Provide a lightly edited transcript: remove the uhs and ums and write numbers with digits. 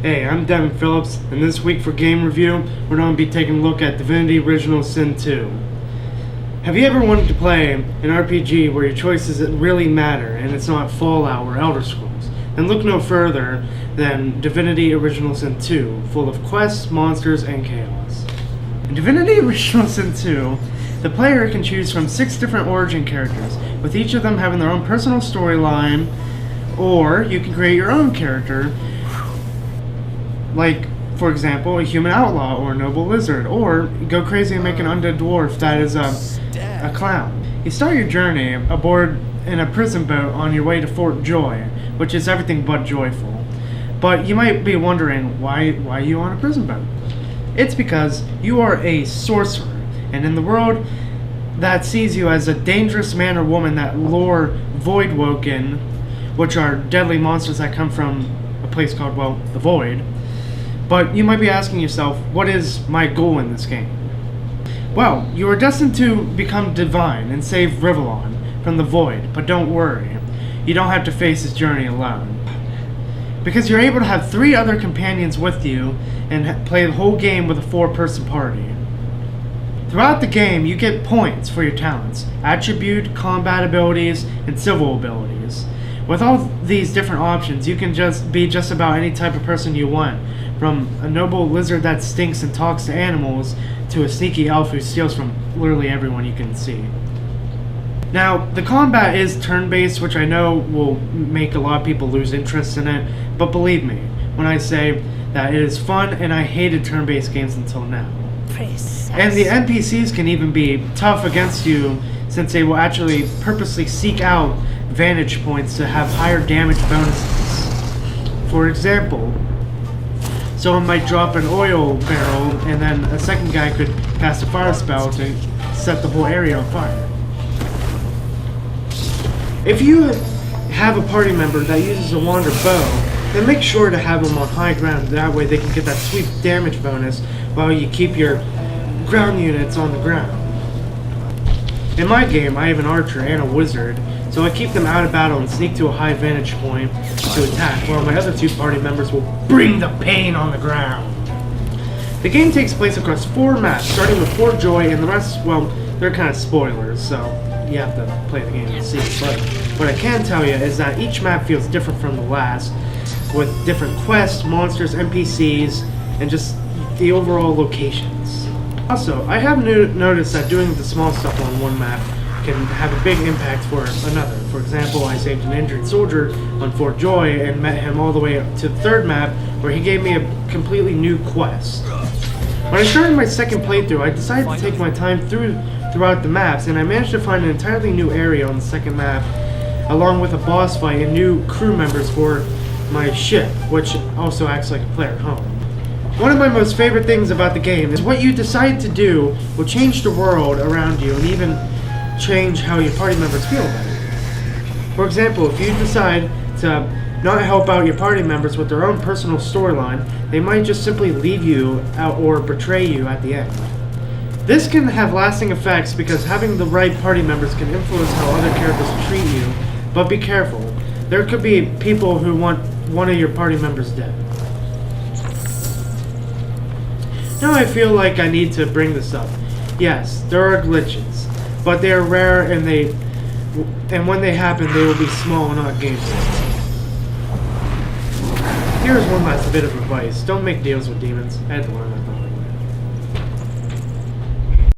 Hey, I'm Devin Phillips, and this week for Game Review, we're going to be taking a look at Divinity Original Sin 2. Have you ever wanted to play an RPG where your choices really matter, and it's not Fallout or Elder Scrolls? Then look no further than Divinity Original Sin 2, full of quests, monsters, and chaos. In Divinity Original Sin 2, the player can choose from 6 different origin characters, with each of them having their own personal storyline, or you can create your own character, like, for example, a human outlaw or a noble lizard, or go crazy and make an undead dwarf that is a clown. You start your journey aboard in a prison boat on your way to Fort Joy, which is everything but joyful. But you might be wondering, why are you on a prison boat? It's because you are a sorcerer, and in the world that sees you as a dangerous man or woman that lure Voidwoken, which are deadly monsters that come from a place called, well, the Void. But you might be asking yourself, what is my goal in this game? Well, you are destined to become divine and save Rivellon from the Void, but don't worry, you don't have to face this journey alone. Because you're able to have 3 other companions with you and play the whole game with a 4-person party. Throughout the game, you get points for your talents, attribute, combat abilities, and civil abilities. With all these different options, you can be just about any type of person you want, from a noble lizard that stinks and talks to animals, to a sneaky elf who steals from literally everyone you can see. Now, the combat is turn-based, which I know will make a lot of people lose interest in it, but believe me when I say that it is fun, and I hated turn-based games until now. And the NPCs can even be tough against you, since they will actually purposely seek out vantage points to have higher damage bonuses. For example, someone might drop an oil barrel, and then a second guy could cast a fire spell to set the whole area on fire. If you have a party member that uses a wand or bow, then make sure to have them on high ground, that way they can get that sweet damage bonus while you keep your ground units on the ground. In my game, I have an archer and a wizard, so I keep them out of battle and sneak to a high vantage point to attack, while my other 2 party members will bring the pain on the ground. The game takes place across 4 maps, starting with Fort Joy, and the rest, well, they're kind of spoilers, so you have to play the game to see. But what I can tell you is that each map feels different from the last, with different quests, monsters, NPCs, and just the overall locations. Also, I have noticed that doing the small stuff on one map can have a big impact for another. For example, I saved an injured soldier on Fort Joy and met him all the way up to the 3rd map, where he gave me a completely new quest. When I started my 2nd playthrough, I decided to take my time throughout the maps, and I managed to find an entirely new area on the 2nd map, along with a boss fight and new crew members for my ship, which also acts like a player home. One of my most favorite things about the game is what you decide to do will change the world around you and even change how your party members feel about it. For example, if you decide to not help out your party members with their own personal storyline, they might just simply leave you out or betray you at the end. This can have lasting effects because having the right party members can influence how other characters treat you, but be careful. There could be people who want one of your party members dead. Now I feel like I need to bring this up. Yes, there are glitches, but they are rare, and when they happen, they will be small and not game changing. Here's one last bit of advice: don't make deals with demons. I had to learn that.